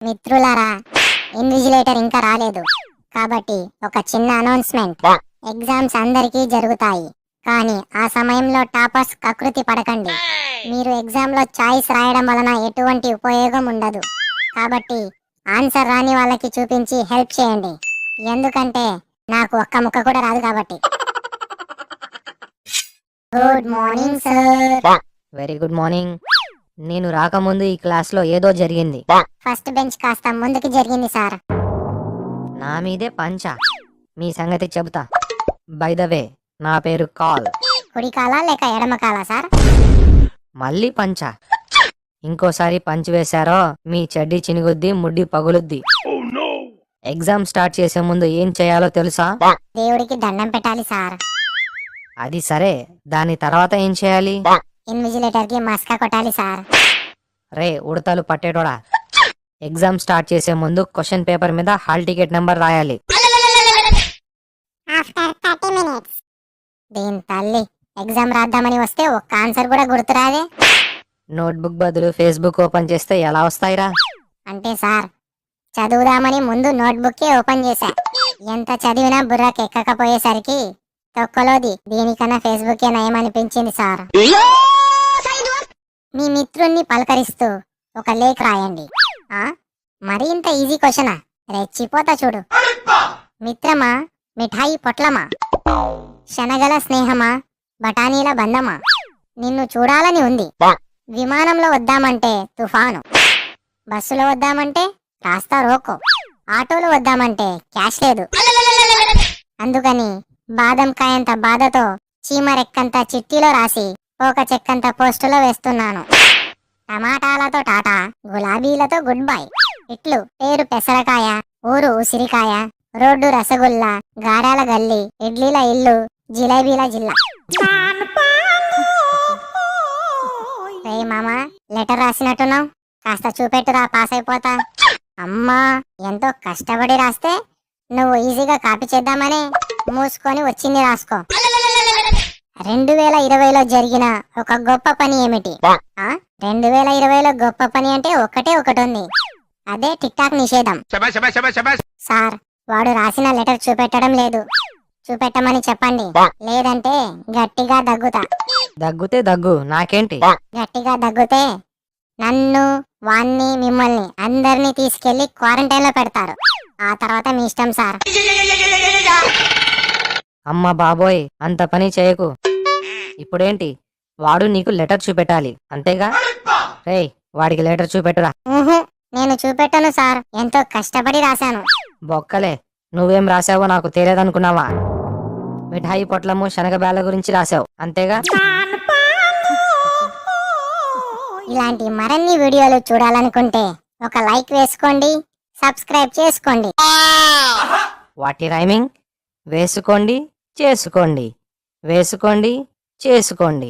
మిత్రులారా, ఇన్విజిలేటర్ ఇంకా రాలేదు కాబట్టి ఒక చిన్న అనౌన్స్మెంట్. ఎగ్జామ్స్ అందరికీ జరుగుతాయి, కానీ ఆ సమయంలో టాపర్స్ కకృతి పడకండి. మీరు ఎగ్జామ్ లో చాయిస్ రాయడం వలన ఎటువంటి ఉపయోగం ఉండదు. కాబట్టి ఆన్సర్ రాని వాళ్ళకి చూపించి హెల్ప్ చేయండి, ఎందుకంటే నాకు ఒక్క ముక్క కూడా రాదు కాబట్టి. Good morning sir. Very good morning. నేను రాకముందు ఈ క్లాస్లో ఏదో జరిగింది. ఫస్ట్ బెంచ్ కాస్త ముందుకి జరిగింది సార్. నా మీదే పంచ. మీ సంగతి చెబుతా. బై ద వే, నా పేరు కాల్. కుడి కాలా లేక ఎడమ కాలా సార్? మళ్ళీ పంచ. ఇంకోసారి పంచి వేశారో మీ చెడ్డి చినిగుద్ది, ముడ్డి పగులుద్ది. ఎగ్జామ్ స్టార్ట్ చేసే ముందు ఏం చేయాలో తెలుసా? దేవుడికి దండం పెట్టాలి సార్. అది సరే, దాని తర్వాత ఏం చేయాలి? ఇన్విజిలేటర్ కి మస్కా కొట్టాలి సార్. రే ఉడతలు పట్టేటోడా, ఎగ్జామ్ స్టార్ట్ చేసే ముందు క్వశ్చన్ పేపర్ మీద హాల్ టికెట్ నెంబర్ రాయాలి. After 30 minutes. దీని తల్లి, ఎగ్జామ్ రాద్దామని వస్తే ఒక్క ఆన్సర్ కూడా గుర్తురాదే. నోట్బుక్ బదులు ఫేస్బుక్ ఓపెన్ చేస్తే ఎలా వస్తాయిరా? అంటే సార్, చదువుదామని ముందు నోట్బుక్ ఓపెన్ చేశా. ఎంత చదివినా బుర్రకి ఎక్కకపోయేసరికి తొక్కలోది దీనికన్నా ఫేస్బుక్ నయమనిపించింది సార్. మీ మిత్రుణ్ణి పలకరిస్తూ ఒక లేఖ రాయండి. మరి ఇంత ఈజీ క్వశ్చనా? రెచ్చిపోతా చూడు. మిత్రమా, మిఠాయి పొట్లమా, శనగల స్నేహమా, బఠానీల బంధమా, నిన్ను చూడాలని ఉంది. విమానంలో వద్దామంటే తుఫాను, బస్సులో వద్దామంటే రాస్తా రోకో, ఆటోలో వద్దామంటే క్యాష్ లేదు. అందుకని బాదం కాయంత బాధతో చీమరెక్కంత చిట్టీలో రాసి ఒక చెక్కంత పోస్టులో వేస్తున్నాను. టమాటాలతో టాటా, గులాబీలతో గుడ్ బై. ఇట్లు పేరు పెసరకాయ, ఊరు ఉసిరికాయ, రోడ్డు రసగుల్లా, గారాల గల్లి, ఇడ్లీల ఇల్లు, జిలేబీల జిల్లా. రే మామా, లెటర్ రాసినట్టున్నావు, కాస్త చూపెట్టురా, పాస్ అయిపోతా. అమ్మా, ఎంతో కష్టపడి రాస్తే నువ్వు ఈజీగా కాపీ చేద్దామని మూసుకొని వచ్చింది రాసుకో. 2020లో జరిగిన ఒక గొప్ప పని ఏమిటి? 2020లో గొప్ప పని అంటే ఒకటే ఒకటి ఉంది, అదే టిక్ టాక్ నిషేధం. సార్, వాడు రాసిన లెటర్ చూపెట్టడం లేదు. చూపెట్టమని చెప్పండి, లేదంటే గట్టిగా దగ్గుతా. దగ్గుతే దగ్గు, నాకేంటి? గట్టిగా దగ్గుతే నన్ను, వాణ్ణి, మిమ్మల్ని అందరినీ తీసుకెళ్లి క్వారంటైన్ లో పెడతారు. ఆ తర్వాత మీ ఇష్టం సార్. అమ్మ బాబోయ్, అంత పని చేయకు. ఇప్పుడేంటి, వాడు నీకు లెటర్ చూపెట్టాలి అంతేగా? రేయ్, వాడికి లెటర్ చూపెట్టురా. నేను చూపెట్టను సార్, ఎంతో కష్టపడి రాశాను. బొక్కలే, నువ్వేం రాసావో నాకు తెలియదనుకున్నావా? మిఠాయి పొట్లము, శనగబేల గురించి రాసావు అంతేగా? ఇలాంటి మరిన్ని వీడియోలు చూడాలనుకుంటే ఒక లైక్ వేసుకోండి, సబ్స్క్రైబ్ చేసుకోండి. వాటి రైమింగ్? వేసుకోండి, చేసుకోండి, వేసుకోండి, చేసుకోండి.